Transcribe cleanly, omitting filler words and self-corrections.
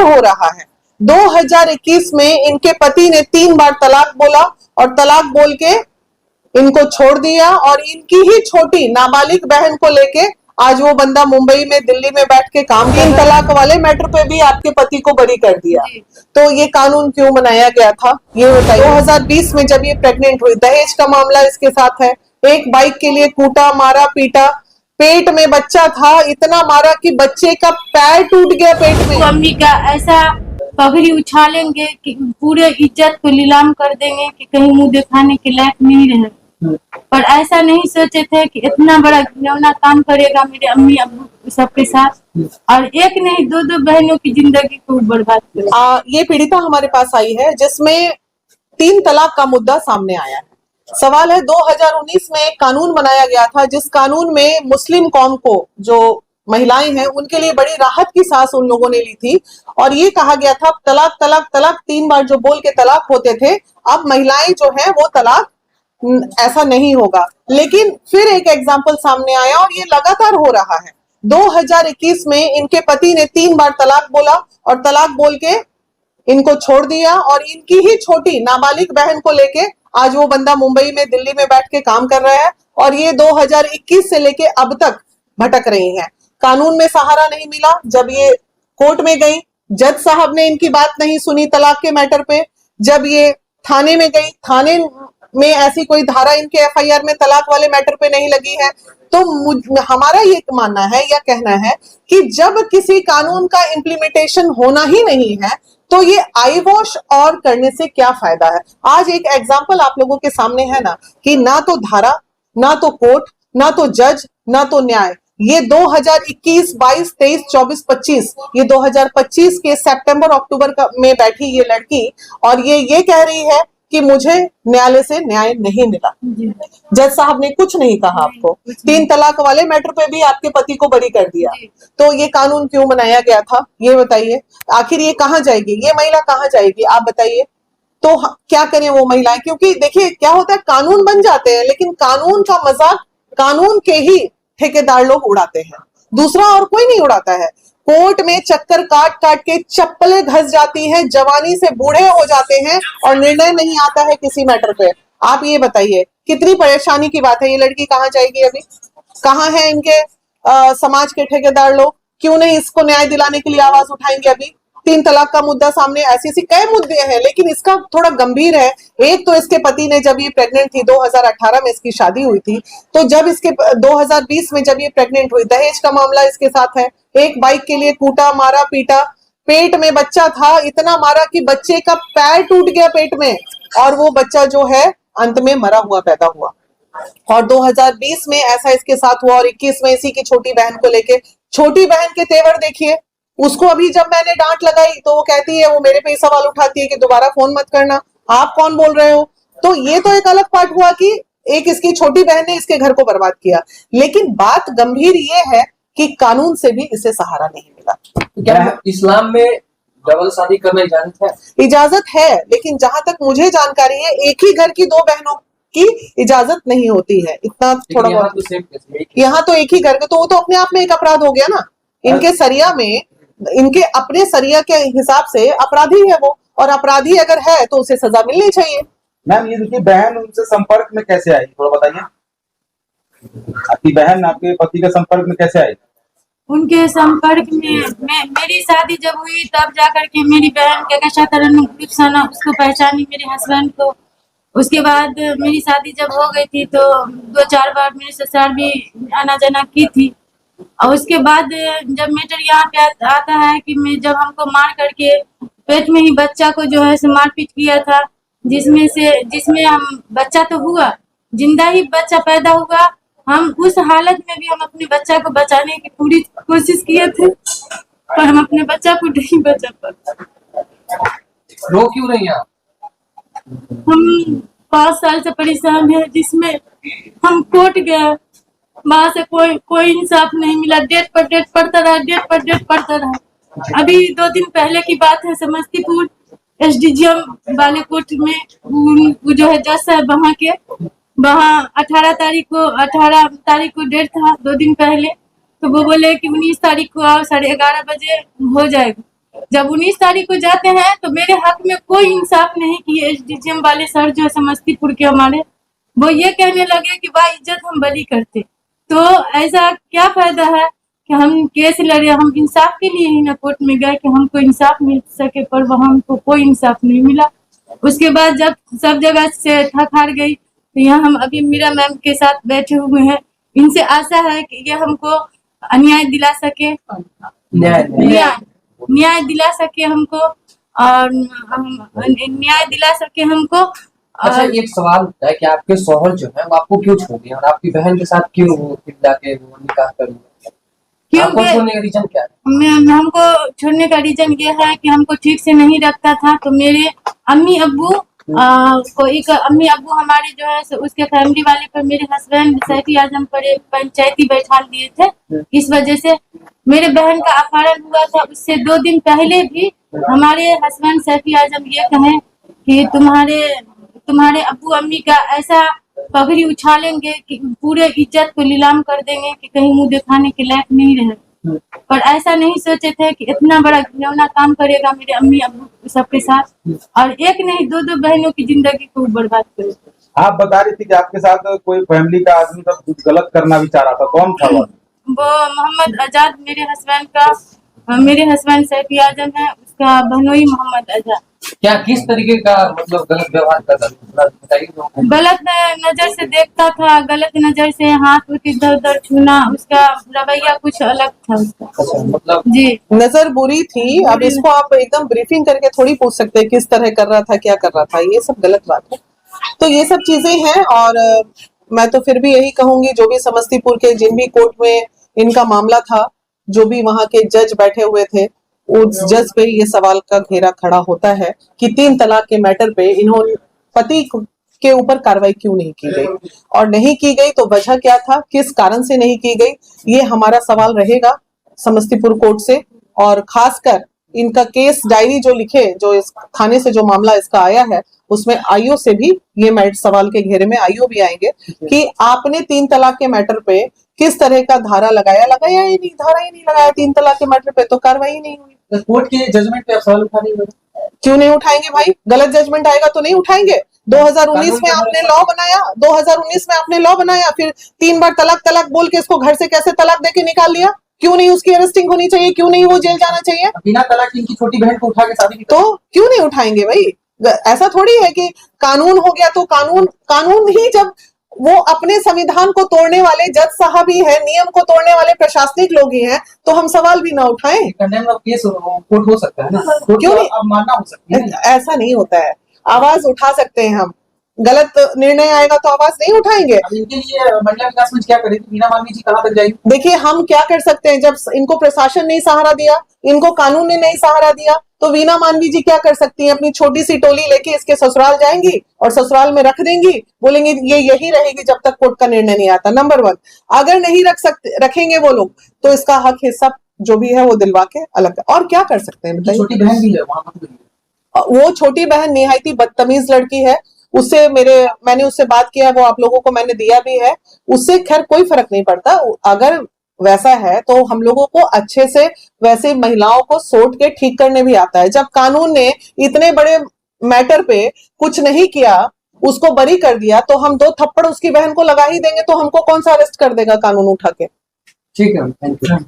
हो रहा है। 2021 में इनके पति ने 3 बार तलाक बोला और तलाक बोल के इनको छोड़ दिया, और इनकी ही छोटी नाबालिग बहन को लेके आज वो बंदा मुंबई में, दिल्ली में बैठ के काम, 3 तलाक वाले मैटर पे भी आपके पति को बरी कर दिया। तो ये कानून क्यों बनाया गया था ये बताइए। 2020 में जब ये प्रेग्नेंट हुई, दहेज का मामला इसके साथ है, एक बाइक के लिए कूटा, मारा, पीटा, पेट में बच्चा था, इतना मारा कि बच्चे का पैर टूट गया पेट में। मम्मी का ऐसा पगड़ी उछालेंगे कि पूरे इज्जत को नीलाम कर देंगे कि कहीं मुंह दिखाने के लायक नहीं रहे। पर ऐसा नहीं सोचे थे कि इतना बड़ा घिनौना काम करेगा मेरे अम्मी अब्बू सबके साथ, और एक नहीं 2 बहनों की जिंदगी को बर्बाद करेगा। ये पीड़िता हमारे पास आई है जिसमें 3 तलाक का मुद्दा सामने आया है। सवाल है, 2019 में एक कानून बनाया गया था जिस कानून में मुस्लिम कौम को, जो महिलाएं हैं, उनके लिए बड़ी राहत की सांस उन लोगों ने ली थी, और ये कहा गया था तलाक तलाक तलाक 3 बार जो बोल के तलाक होते थे, अब महिलाएं जो है वो तलाक ऐसा नहीं होगा। लेकिन फिर एक एग्जाम्पल सामने आया और ये लगातार हो रहा है। 2021 में इनके पति ने 3 बार तलाक बोला और तलाक बोल के इनको छोड़ दिया, और इनकी ही छोटी नाबालिग बहन को लेके आज वो बंदा मुंबई में, दिल्ली में बैठ के काम कर रहा है, और ये 2021 से लेके अब तक भटक रही हैं। कानून में सहारा नहीं मिला। जब ये कोर्ट में गई, जज साहब ने इनकी बात नहीं सुनी तलाक के मैटर पे। जब ये थाने में गई, थाने में ऐसी कोई धारा इनके एफआईआर में तलाक वाले मैटर पे नहीं लगी है। तो हमारा ये मानना है या कहना है कि जब किसी कानून का इम्प्लीमेंटेशन होना ही नहीं है तो ये आई वॉश और करने से क्या फायदा है। आज एक एग्जाम्पल आप लोगों के सामने है ना, कि ना तो धारा, ना तो कोर्ट, ना तो जज, ना तो न्याय। ये 2021, 22, 23, 24, 25, ये 2025 के सितंबर अक्टूबर में बैठी ये लड़की, और ये कह रही है कि मुझे न्यायालय से न्याय नहीं मिला। जज साहब ने कुछ नहीं कहा आपको। 3 तलाक वाले मैटर पे भी आपके पति को बरी कर दिया। तो ये कानून क्यों बनाया गया था ये बताइए। आखिर ये कहाँ जाएगी, ये महिला कहाँ जाएगी आप बताइए। तो क्या करें वो महिलाएं, क्योंकि देखिए क्या होता है, कानून बन जाते हैं लेकिन कानून का मजाक कानून के ही ठेकेदार लोग उड़ाते हैं, दूसरा और कोई नहीं उड़ाता है। कोर्ट में चक्कर काट काट के चप्पलें घस जाती हैं, जवानी से बूढ़े हो जाते हैं और निर्णय नहीं आता है किसी मैटर पे। आप ये बताइए कितनी परेशानी की बात है। ये लड़की कहाँ जाएगी अभी, कहाँ है इनके समाज के ठेकेदार लोग, क्यों नहीं इसको न्याय दिलाने के लिए आवाज उठाएंगे। अभी 3 तलाक का मुद्दा सामने, ऐसी कई मुद्दे हैं लेकिन इसका थोड़ा गंभीर है। एक तो इसके पति ने, जब ये प्रेग्नेंट थी, 2018 में इसकी शादी हुई थी, तो जब इसके 2020 में जब ये प्रेग्नेंट हुई, दहेज का मामला इसके साथ है, एक बाइक के लिए कूटा, मारा, पीटा, पेट में बच्चा था, इतना मारा कि बच्चे का पैर टूट गया पेट में, और वो बच्चा जो है अंत में मरा हुआ पैदा हुआ। और 2020 में ऐसा इसके साथ हुआ, और 21 में इसी की छोटी बहन को लेके, छोटी बहन के तेवर देखिए। उसको अभी जब मैंने डांट लगाई तो वो कहती है, वो मेरे पे सवाल उठाती है कि दोबारा फोन मत करना, आप कौन बोल रहे हो। तो ये तो एक अलग पार्ट हुआ कि एक इसकी छोटी बहन ने इसके घर को बर्बाद किया, लेकिन बात गंभीर ये है कि कानून से भी इसे सहारा नहीं मिला। क्या इस्लाम में डबल शादी करना इजाजत है? इजाजत है, लेकिन जहां तक मुझे जानकारी है एक ही घर की 2 बहनों की इजाजत नहीं होती है। इतना थोड़ा बहुत यहाँ तो एक ही घर का, तो वो तो अपने आप में एक अपराध हो गया ना। इनके सरिया में, इनके अपने सरिया के हिसाब से अपराधी है वो, और अपराधी अगर है तो उसे सजा मिलनी चाहिए। मैम ये देखिए, बहन उनसे संपर्क में कैसे आई, थोड़ा बताइए। आपकी बहन आपके पति के संपर्क में कैसे आई? उनके संपर्क में मेरी शादी जब हुई तब जाकर के मेरी बहन क्या उसको पहचानी, मेरे हस्बैंड को। उसके बाद मेरी शादी जब हो गई थी तो 2-4 बार मेरे ससुराल भी आना जाना की थी। और उसके बाद जब मैटर यहाँ पे आता है कि जब हमको मार करके पेट में ही बच्चा को जो है से मारपीट किया था, जिसमें हम बच्चा तो हुआ, जिंदा ही बच्चा पैदा हुआ। हम उस हालत में भी हम अपने बच्चा को बचाने की पूरी कोशिश किए थे, पर हम अपने बच्चा को नहीं बचा पाते। रो क्यों रही हैं? हम 5 साल से परेशान है, जिसमें हम कोर्ट गए, वहां से कोई इंसाफ नहीं मिला। डेट पर डेट पड़ता रहा। अभी 2 दिन पहले की बात है, समस्तीपुर एसडीजीएम वाले कोर्ट में वो जो है जज है वहाँ 18 तारीख को डेट था, 2 दिन पहले। तो वो बोले कि 19 तारीख को आओ, 11:30 बजे हो जाएगा। जब 19 तारीख को जाते हैं तो मेरे हक में कोई इंसाफ नहीं किए। एसडीजीएम वाले सर जो है समस्तीपुर के हमारे, वो ये कहने लगे कि भाई इज्जत हम बरी करते। तो ऐसा क्या फायदा है कि हम केस लड़े, हम इंसाफ के लिए ही ना कोर्ट में गए कि हमको इंसाफ मिल सके, पर वहाँ हमको कोई इंसाफ नहीं मिला। उसके बाद जब सब जगह से थक हार गई तो यहाँ हम अभी मीरा मैम के साथ बैठे हुए हैं। इनसे आशा है कि ये हमको अन्याय दिला सके, न्याय दिला सके हमको, और न्याय दिला सके हमको। अच्छा, एक सवाल है कि आपके शौहर जो है वो आपको क्यों छोड़ दिए और आपकी बहन के साथ क्यों वो जाके वो निकाह कर लिया? आपको छोड़ने का रीजन क्या है? हमको छोड़ने का रीजन ये है कि हमको ठीक से नहीं रखता था। तो मेरे अम्मी अब्बू अम्मी अब्बू हमारे जो है उसके फैमिली वाले पर मेरे हस्बैंड सैफी आजम पर एक पंचायती बैठा दिए थे। इस वजह से मेरे बहन का अपहरण हुआ था। उससे 2 दिन पहले भी हमारे हस्बैंड सैफी आजम ये कहे कि तुम्हारे अब्बू अम्मी का ऐसा पगड़ी उछालेंगे कि पूरे इज्जत को नीलाम कर देंगे कि कहीं मुंह दिखाने के लायक नहीं रहे। पर ऐसा नहीं सोचे थे कि इतना बड़ा घिनौना काम करेगा मेरे अम्मी अब्बू सबके साथ, और एक नहीं 2 बहनों की जिंदगी को बर्बाद करेगा। आप बता रही थी कि आपके साथ कोई फैमिली का आदमी का कुछ गलत करना भी चाह रहा था, कौन था वो? मोहम्मद आजाद मेरे हस्बैंड सैफी आजम है, उसका बहनोई मोहम्मद आजाद। क्या किस तरीके का मतलब गलत व्यवहार करता था बताइए? गलत नजर से देखता था, गलत नजर से हाथ इधर उधर छूना, उसका रवैया कुछ अलग था उसका। अच्छा, मतलब जी नजर बुरी थी। अब इसको आप एकदम ब्रीफिंग करके थोड़ी पूछ सकते हैं किस तरह कर रहा था, क्या कर रहा था, ये सब गलत बात है। तो ये सब चीजें हैं। और मैं तो फिर भी यही कहूंगी, जो भी समस्तीपुर के जिन भी कोर्ट में इनका मामला था, जो भी वहां के जज बैठे हुए थे, उस जज पे ये सवाल का घेरा खड़ा होता है कि 3 तलाक के मैटर पे इन्होंने पति के ऊपर कार्रवाई क्यों नहीं की गई, और नहीं की गई तो वजह क्या था, किस कारण से नहीं की गई, ये हमारा सवाल रहेगा समस्तीपुर कोर्ट से। और खासकर इनका केस डायरी जो लिखे, जो इस थाने से जो मामला इसका आया है, उसमें आईओ से भी ये सवाल के घेरे में आईओ भी आएंगे कि आपने 3 तलाक के मैटर पे किस तरह का धारा लगाया ही नहीं, धारा ही नहीं लगाया 3 तलाक के मैटर पे, तो कार्रवाई नहीं हुई। कोर्ट के जजमेंट पे आप सवाल उठा रही हो? क्यों नहीं उठाएंगे भाई? गलत जजमेंट आएगा तो नहीं उठाएंगे। 2019 में आपने लॉ बनाया, 2019 में आपने लॉ बनाया, फिर 3 बार तलाक बोल के इसको घर से कैसे तलाक देके निकाल लिया? क्यों नहीं उसकी अरेस्टिंग होनी चाहिए? क्यों नहीं वो जेल जाना चाहिए? बिना तलाक की इनकी छोटी बहन को उठा के शादी तो क्यों नहीं उठाएंगे भाई? ऐसा थोड़ी है कि कानून हो गया तो कानून ही, जब वो अपने संविधान को तोड़ने वाले जज साहब ही है, नियम को तोड़ने वाले प्रशासनिक लोग ही हैं, तो हम सवाल भी ना उठाएं? कंडेम ऑफ केस कोर्ट हो सकता है ना, क्यों नहीं? अब मानना हो सकती है। ऐसा नहीं होता है, आवाज उठा सकते हैं हम। गलत निर्णय आएगा तो आवाज नहीं उठाएंगे? अब इनके लिए महिला विकास मंच क्या करेगी? मीना मालवीय जी कहाँ तक जाएगी? देखिए, हम क्या कर सकते हैं, जब इनको प्रशासन ने सहारा दिया, इनको कानून ने नहीं सहारा दिया, तो वीना मालवीय जी क्या कर सकती हैं? अपनी छोटी सी टोली लेके इसके ससुराल जाएंगी और ससुराल में रख देंगी, बोलेंगे ये यही रहेगी जब तक कोर्ट का निर्णय नहीं आता। नंबर 1, अगर नहीं रखेंगे वो लोग, तो इसका हक हिस्सा जो भी है वो दिलवा के अलग। और क्या कर सकते हैं बताइए? छोटी बहन भी है वहां, वो छोटी बहन निहायती बदतमीज लड़की है, उससे मैंने उससे बात किया, वो आप लोगों को मैंने दिया भी है, उससे खैर कोई फर्क नहीं पड़ता। अगर वैसा है तो हम लोगों को अच्छे से वैसे महिलाओं को सोच के ठीक करने भी आता है। जब कानून ने इतने बड़े मैटर पे कुछ नहीं किया, उसको बरी कर दिया, तो हम 2 थप्पड़ उसकी बहन को लगा ही देंगे, तो हमको कौन सा अरेस्ट कर देगा कानून उठा के? ठीक है, थैंक यू।